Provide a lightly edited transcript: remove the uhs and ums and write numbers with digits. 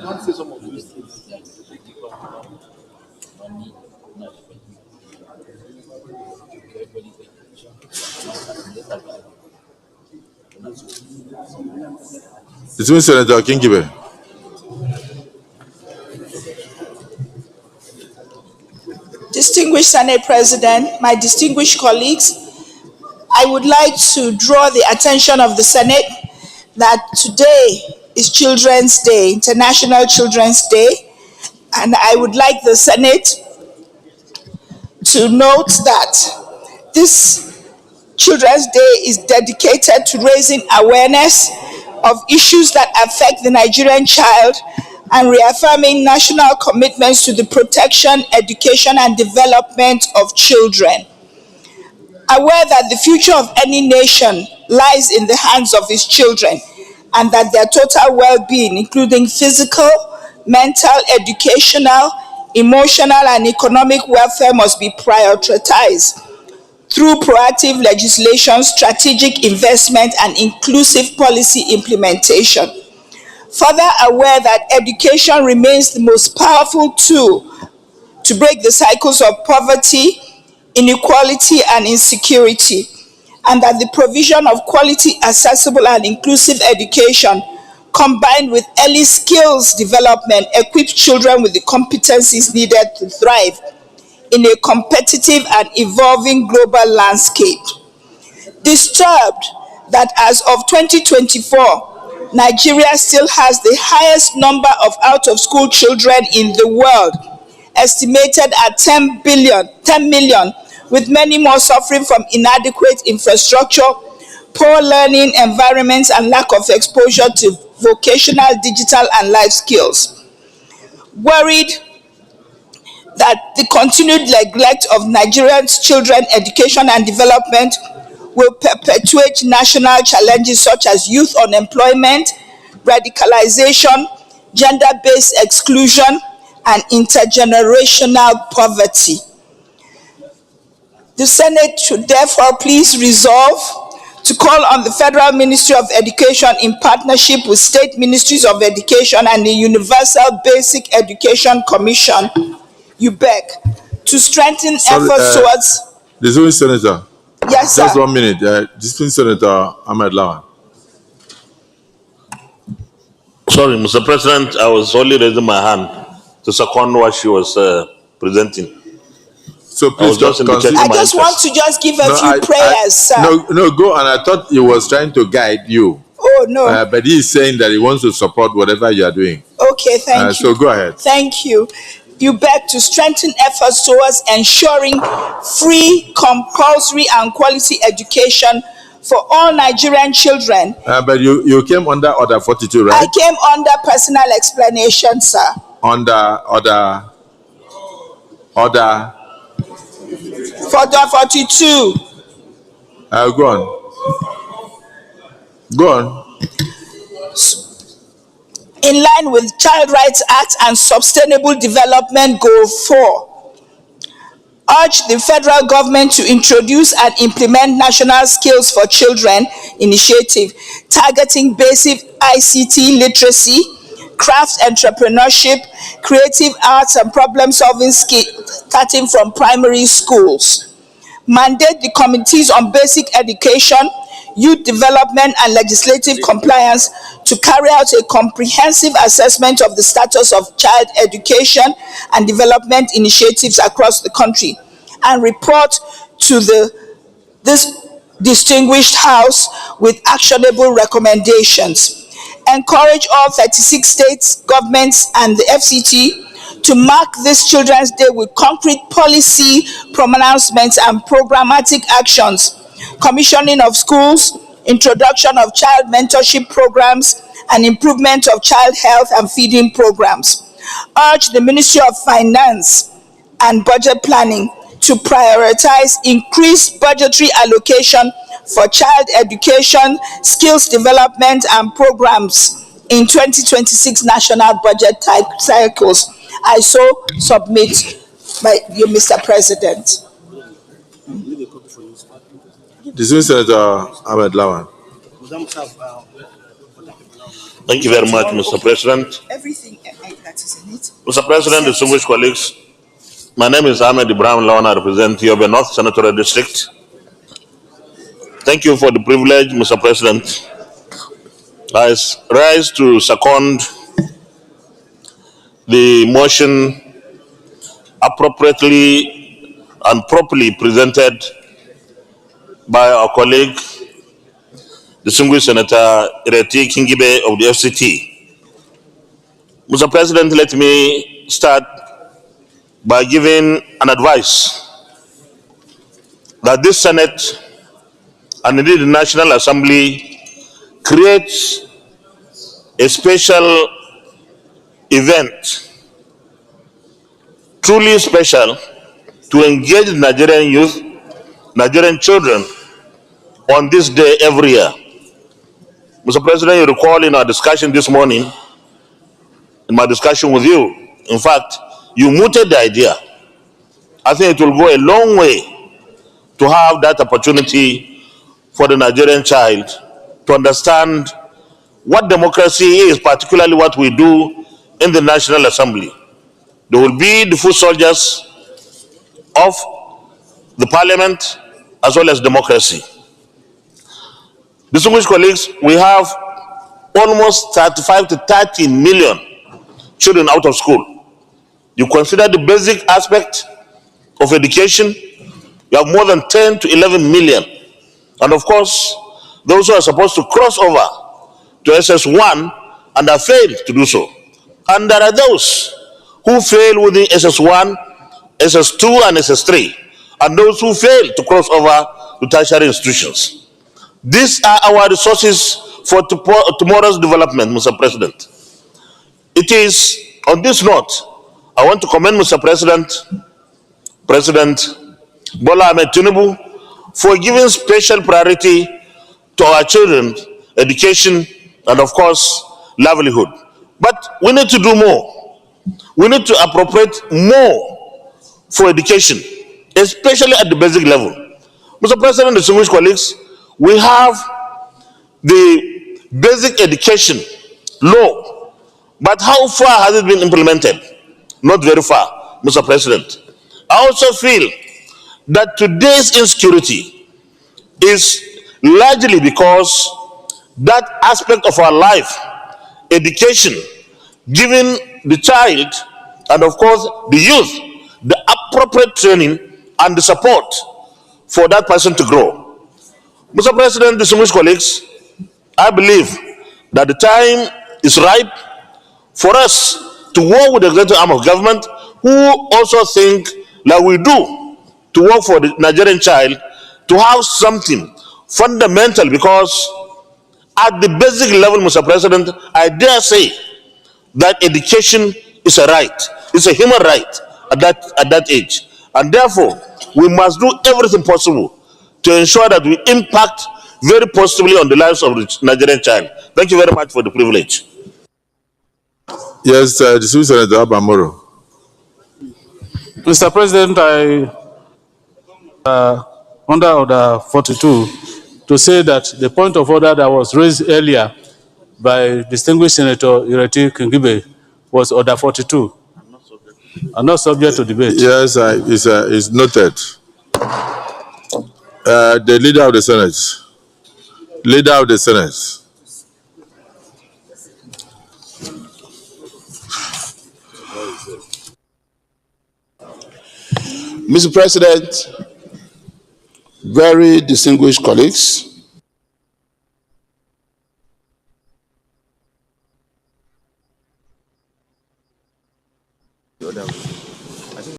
don't say some of those things. Distinguished Senator Kingibe. Distinguished Senate President, my distinguished colleagues, I would like to draw the attention of the Senate that today is Children's Day, International Children's Day, and I would like the Senate to note that this Children's Day is dedicated to raising awareness of issues that affect the Nigerian child and reaffirming national commitments to the protection, education, and development of children. Aware that the future of any nation lies in the hands of its children and that their total well-being, including physical, mental, educational, emotional, and economic welfare must be prioritized through proactive legislation, strategic investment, and inclusive policy implementation. Further aware that education remains the most powerful tool to break the cycles of poverty, inequality, and insecurity, and that the provision of quality, accessible, and inclusive education combined with early skills development equips children with the competencies needed to thrive in a competitive and evolving global landscape. Disturbed that as of 2024, Nigeria still has the highest number of out-of-school children in the world, estimated at 10 million, with many more suffering from inadequate infrastructure, poor learning environments, and lack of exposure to vocational, digital, and life skills. Worried that the continued neglect of Nigerians' children education and development will perpetuate national challenges such as youth unemployment, radicalization, gender-based exclusion, and intergenerational poverty. The Senate should therefore please resolve to call on the Federal Ministry of Education in partnership with state ministries of education and the Universal Basic Education Commission, UBEC, to strengthen efforts towards... The Zoe Senator. Yes, sir. Just 1 minute. Distinguished Senator Ahmed Lawan. Sorry, Mr. President, I was only raising my hand to second what she was presenting. So please just I just want to just give a few prayers, sir. No, go on. I thought he was trying to guide you. Oh, no. But he is saying that he wants to support whatever you are doing. Okay, thank you. So go ahead. Thank you. You beg to strengthen efforts towards ensuring free, compulsory, and quality education for all Nigerian children. But you came under Order 42, right? I came under personal explanation, sir. Under Order 42. Go on. Go on. In line with Child Rights Act and Sustainable Development Goal 4, urge the federal government to introduce and implement National Skills for Children initiative targeting basic ICT literacy, craft entrepreneurship, creative arts, and problem-solving skills starting from primary schools. Mandate the committees on basic education, youth development, and legislative compliance to carry out a comprehensive assessment of the status of child education and development initiatives across the country and report to this distinguished House with actionable recommendations. Encourage all 36 states, governments, and the FCT to mark this Children's Day with concrete policy pronouncements and programmatic actions, commissioning of schools, introduction of child mentorship programs, and improvement of child health and feeding programs. Urge the Ministry of Finance and Budget Planning to prioritize increased budgetary allocation for child education, skills development, and programs in 2026 national budget cycles. I so submit by you, Mr. President. Distinguished Senator Ahmed Lawan. Thank you very much, Mr. President. Everything that is in it. Mr. President, distinguished colleagues, my name is Ahmed Ibrahim Lawan. I represent Yobe North Senatorial District. Thank you for the privilege, Mr. President. I rise to second the motion appropriately and properly presented by our colleague, distinguished Senator Ireti Kingibe of the FCT. Mr. President, let me start by giving an advice that this Senate and indeed the National Assembly creates a special event, truly special, to engage the Nigerian youth, Nigerian children on this day every year. Mr. President, you recall in our discussion this morning, in my discussion with you, in fact, you mooted the idea. I think it will go a long way to have that opportunity for the Nigerian child to understand what democracy is, particularly what we do in the National Assembly. They will be the foot soldiers of the parliament as well as democracy. Distinguished colleagues, we have almost 35 to 30 million children out of school. You consider the basic aspect of education, you have more than 10 to 11 million. And of course, those who are supposed to cross over to SS1 and have failed to do so. And there are those who fail within SS1, SS2, and SS3, and those who fail to cross over to tertiary institutions. These are our resources for tomorrow's development, Mr. President. It is on this note, I want to commend Mr. President Bola Ahmed Tinubu for giving special priority to our children's education and, of course, livelihood. But we need to do more. We need to appropriate more for education, especially at the basic level. Mr. President, distinguished colleagues, we have the basic education law, but how far has it been implemented? Not very far, Mr. President. I also feel that today's insecurity is largely because that aspect of our life, education, giving the child and of course the youth the appropriate training and the support for that person to grow. Mr. President, distinguished colleagues, I believe that the time is ripe for us to work with the executive arm of government who also think like we do to work for the Nigerian child to have something fundamental, because at the basic level, Mr. President, I dare say that education is a right. It's a human right at that age. And therefore, we must do everything possible to ensure that we impact very positively on the lives of the Nigerian child. Thank you very much for the privilege. Yes, distinguished Senator Abamoro. Mr. President, I under Order 42 to say that the point of order that was raised earlier by distinguished Senator Ireti Kingibe was Order 42 and not subject to debate. Yes, it's noted. The Leader of the Senate. Leader of the Senate. Mr. President, very distinguished colleagues,